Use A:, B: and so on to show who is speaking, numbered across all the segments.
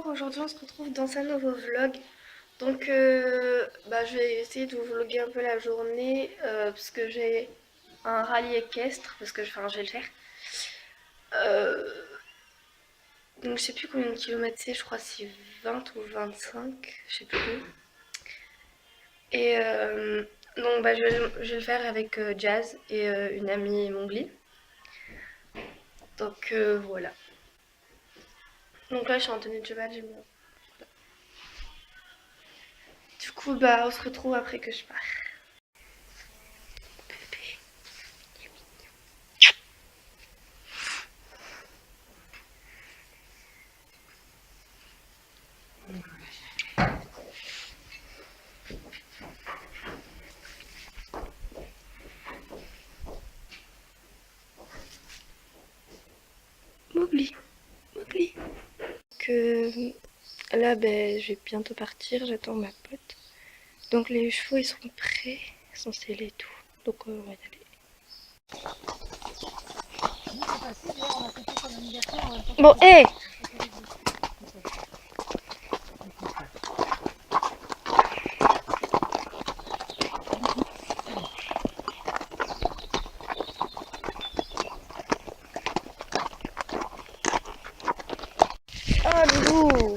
A: Aujourd'hui on se retrouve dans un nouveau vlog. Donc je vais essayer de vous vlogger un peu la journée parce que j'ai un rallye équestre, parce que je vais le faire. Donc je sais plus combien de kilomètres c'est, je crois que c'est 20 ou 25, je sais plus. Et je vais le faire avec Jazz et une amie Mongli. Donc voilà. Donc là je suis en tenue de cheval, j'aime bien. Du coup on se retrouve après que je pars. Mowgli, Mowgli. Là, je vais bientôt partir, j'attends ma pote. Donc les chevaux, ils sont prêts, ils sont scellés et tout. Donc on va y aller. Bon, hé! Ah, Loulou!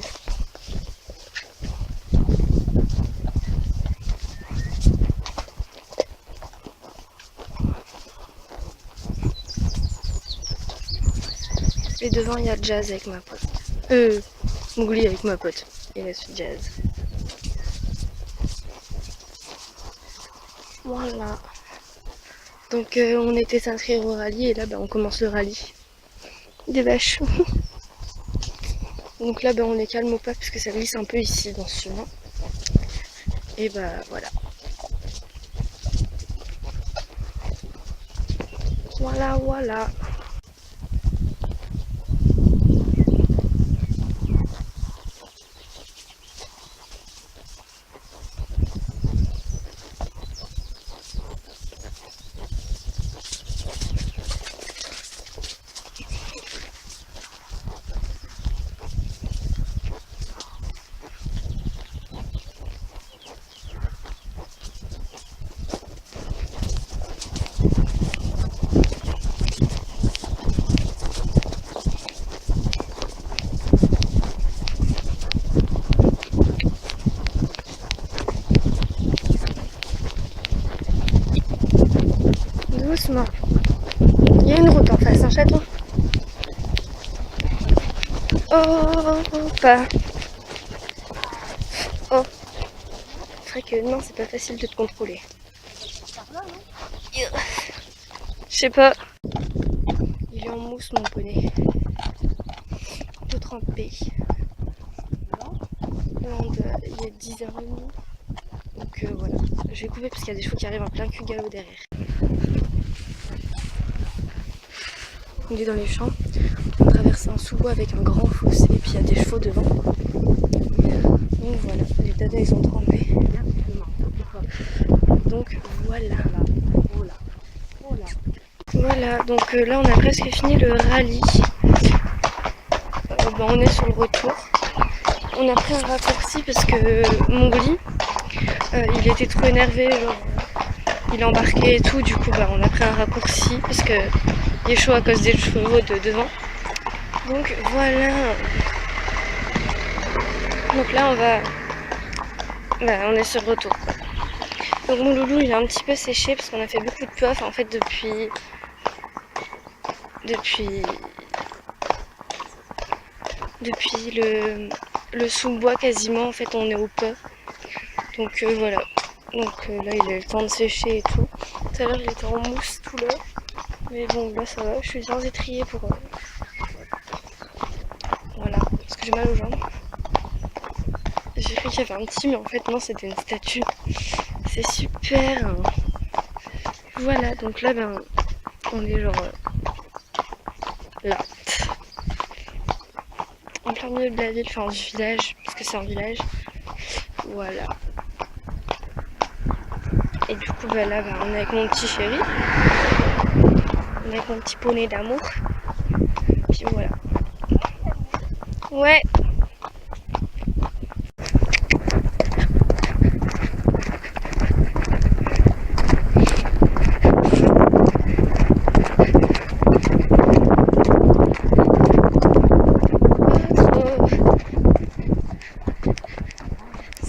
A: Et devant, il y a Jazz avec ma pote. Mowgli avec ma pote. Et là, c'est Jazz. Voilà. Donc on était s'inscrire au rallye et là, on commence le rallye. Des vaches. Donc là, on est calme au pas parce que ça glisse un peu ici dans ce chemin. Et voilà. Voilà. Doucement. Il y a une route en face, un chaton. Oh, pas. Oh. C'est vrai que non, c'est pas facile de te contrôler. Je sais pas. Il est en mousse, mon poney. Tout trempé. Il est 10h30. Donc voilà. Je vais couper parce qu'il y a des chevaux qui arrivent en plein cul galop derrière. On est dans les champs. On traverse un sous-bois avec un grand fossé et puis il y a des chevaux devant. Donc voilà, les dadas ils sont trempés. Donc voilà. Voilà, donc là on a presque fini le rallye. On est sur le retour. On a pris un raccourci parce que Mowgli, il était trop énervé, genre, il embarquait et tout. Du coup, on a pris un raccourci parce que il est chaud à cause des chevaux de devant. Donc voilà. Donc là on est sur le retour. Donc mon loulou il est un petit peu séché parce qu'on a fait beaucoup de puff en fait depuis le sous-bois quasiment en fait on est au pas. Donc voilà. Donc là il a le temps de sécher et tout. Tout à l'heure il était en mousse tout là. Mais bon là ça va, je suis bien étriée pour voilà, parce que j'ai mal aux jambes. J'ai cru qu'il y avait un petit mais en fait non c'était une statue. C'est super. Voilà, donc là on est genre là. En plein milieu de la ville, enfin du village, parce que c'est un village. Voilà. Et du coup là on est avec mon petit chéri. On est avec mon petit poney d'amour. Puis voilà. Ouais.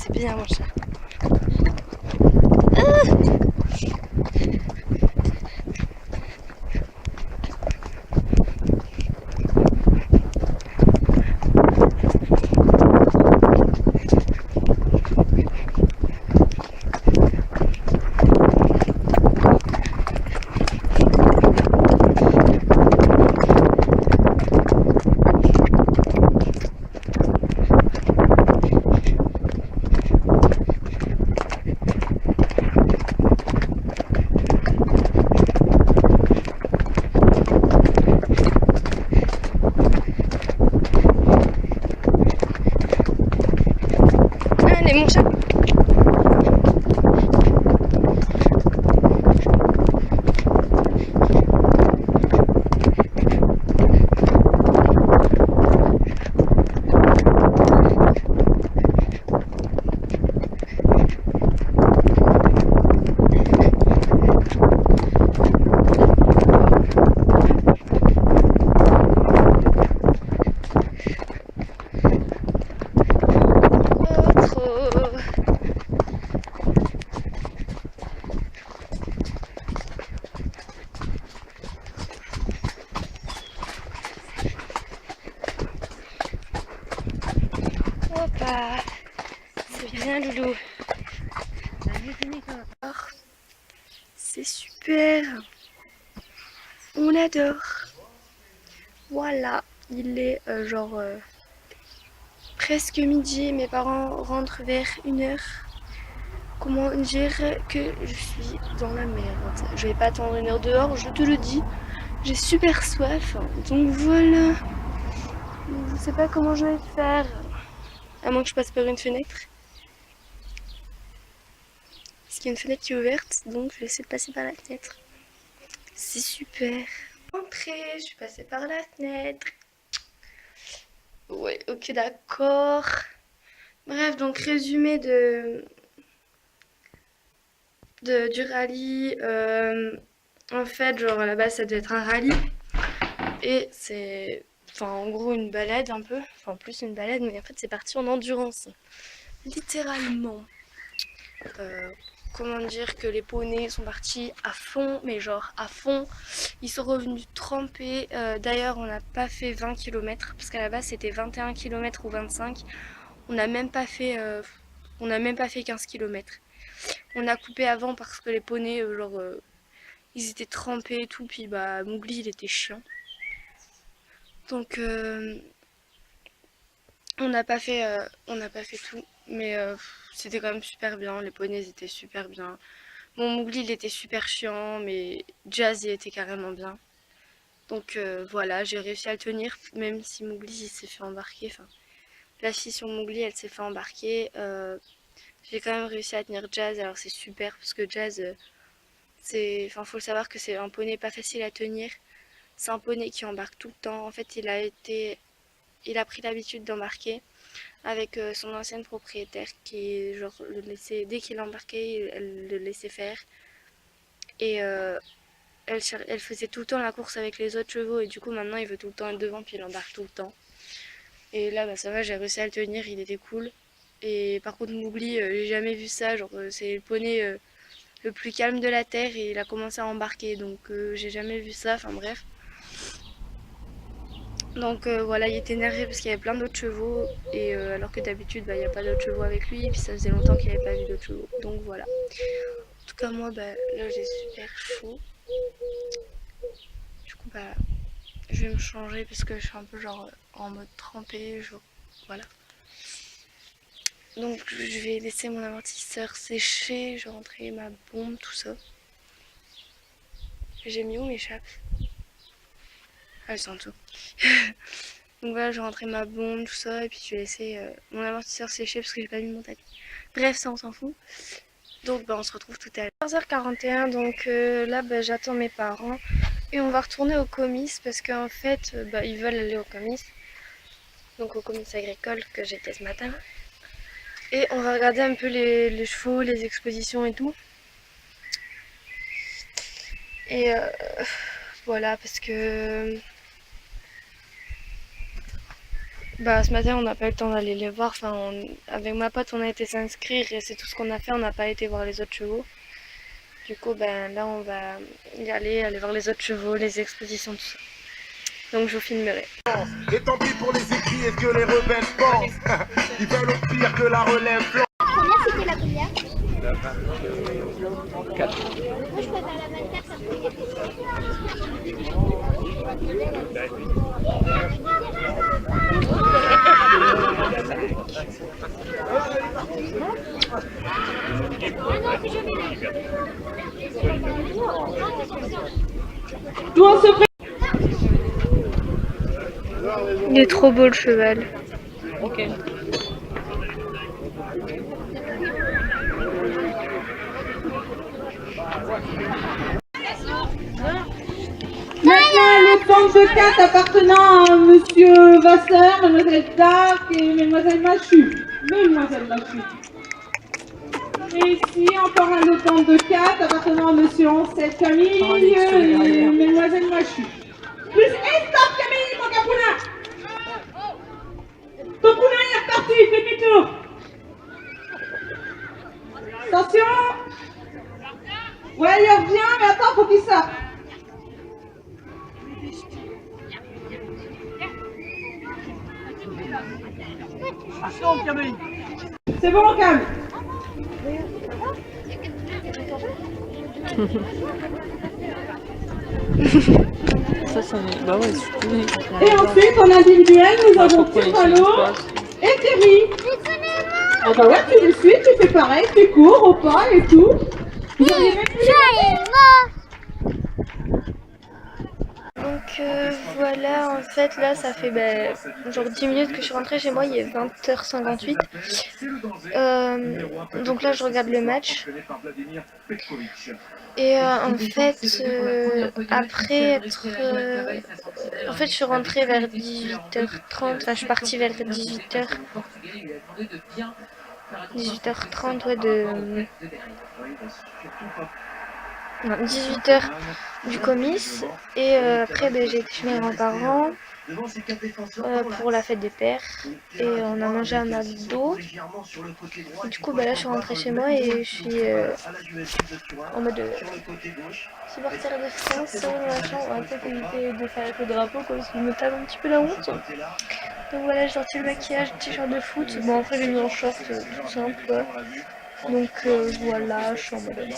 A: c'est bien mon chat. Allez mon chat. Hoppa, c'est bien Loulou. C'est super. On adore. Voilà, il est presque midi. Mes parents rentrent vers 1h. Comment dire que je suis dans la merde. Je vais pas attendre 1h dehors, je te le dis. J'ai super soif. Donc voilà. Je sais pas comment je vais faire. À moins que je passe par une fenêtre. Parce qu'il y a une fenêtre qui est ouverte, donc je vais essayer de passer par la fenêtre. C'est super. Entrée, je suis passée par la fenêtre. Ouais, ok, d'accord. Bref, donc résumé du rallye. En fait, genre à la base, ça devait être un rallye. Et c'est, enfin, en gros, une balade un peu. Enfin, plus une balade, mais en fait, c'est parti en endurance. Littéralement. Comment dire que les poneys sont partis à fond, mais genre à fond. Ils sont revenus trempés. D'ailleurs, on n'a pas fait 20 km, parce qu'à la base, c'était 21 km ou 25. On n'a même pas fait, on n'a même pas fait 15 km. On a coupé avant parce que les poneys, ils étaient trempés et tout. Puis bah, Mowgli, il était chiant. Donc, on n'a pas fait tout. Mais c'était quand même super bien. Les poneys étaient super bien. Bon, Mowgli, il était super chiant, mais Jazz, il était carrément bien. Donc voilà, j'ai réussi à le tenir, même si Mowgli il s'est fait embarquer. Enfin, la fille sur Mowgli, elle s'est fait embarquer. J'ai quand même réussi à tenir Jazz, alors c'est super parce que Jazz, enfin, faut le savoir que c'est un poney pas facile à tenir. C'est un poney qui embarque tout le temps. En fait, il a pris l'habitude d'embarquer avec son ancienne propriétaire qui, genre, le laissait, dès qu'il embarquait, elle le laissait faire. Et elle faisait tout le temps la course avec les autres chevaux et du coup maintenant il veut tout le temps être devant puis il embarque tout le temps. Et là bah ça va, j'ai réussi à le tenir, il était cool. Et par contre Mowgli, j'ai jamais vu ça, genre c'est le poney le plus calme de la terre et il a commencé à embarquer donc j'ai jamais vu ça, enfin bref. Donc voilà, il était énervé parce qu'il y avait plein d'autres chevaux et alors que d'habitude bah il n'y a pas d'autres chevaux avec lui et puis ça faisait longtemps qu'il n'avait pas vu d'autres chevaux. Donc voilà. En tout cas moi bah là j'ai super chaud. Du coup bah je vais me changer parce que je suis un peu genre en mode trempé, voilà. Donc je vais laisser mon amortisseur sécher, je vais rentrer ma bombe, tout ça. J'ai mis où mes chapes? Ah, elles sont en dessous. Donc voilà, je vais rentrer ma bombe, tout ça, et puis je vais laisser mon amortisseur sécher parce que j'ai pas mis mon tapis. Bref, ça on s'en fout. Donc bah, on se retrouve tout à l'heure. 14h41, donc là bah, j'attends mes parents et on va retourner au comice parce qu'en fait bah, ils veulent aller au comice. Donc au comice agricole que j'étais ce matin. Et on va regarder un peu les chevaux, les expositions et tout. Et voilà, parce que Bah, ce matin, on n'a pas eu le temps d'aller les voir. Enfin, avec ma pote, on a été s'inscrire et c'est tout ce qu'on a fait. On n'a pas été voir les autres chevaux. Du coup, ben là, on va y aller voir les autres chevaux, les expositions, tout ça. Donc, je vous filmerai.
B: Et tant pis pour les écrits et ce que les rebelles pensent. Ils veulent au pire que la relève flanche.
C: Combien c'était la première?
D: 4.
C: Moi je préfère la 24, ça me
A: Il est trop beau le cheval.
D: Ok.
E: Maintenant, le temps de 4 appartenant à Monsieur Vasseur, Mademoiselle Dark et Mademoiselle Machu. Mademoiselle Machu. Et ici, encore un lot de 4 appartenant à Monsieur Ancet Camille et Mademoiselle Machu. Plus et stop Camille, mon capouna. Ton poulain est reparti, demi-tour. Attention. Ouais, il revient, mais attends, faut qu'il sorte. C'est bon, calme.
D: Ça, ça m'est. Bah ouais, je connais.
E: Et ensuite, en individuel, nous avons Tiralo et Thierry. Ah bah ouais, tu le suis, tu fais pareil, tu cours au pas et tout. Vous auriez même pu
A: Donc voilà, en fait là ça fait genre 10 minutes que je suis rentrée chez moi, il est 20h58. Donc là je regarde le match. Et en fait, après être... en fait je suis rentrée vers 18h30, enfin je suis partie vers 18h. 18h30, ouais, non, 18h du comice. Et après j'ai été chez mes grands-parents pour la fête des pères. Et on a mangé un McDo. Du coup là je suis rentrée chez moi et je suis en mode supporter de France, machin. On va peut-être éviter de faire avec le drapeau quoi, parce qu'il me tape un petit peu la honte. Donc voilà, j'ai sorti le maquillage, t-shirt de foot. Bon après j'ai mis en short tout simple quoi. Donc voilà, je suis en mode...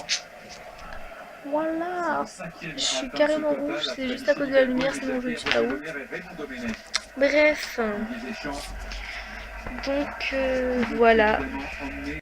A: Voilà, je suis carrément rouge, c'est juste à cause de la lumière, sinon je ne suis pas où. Bref, donc voilà.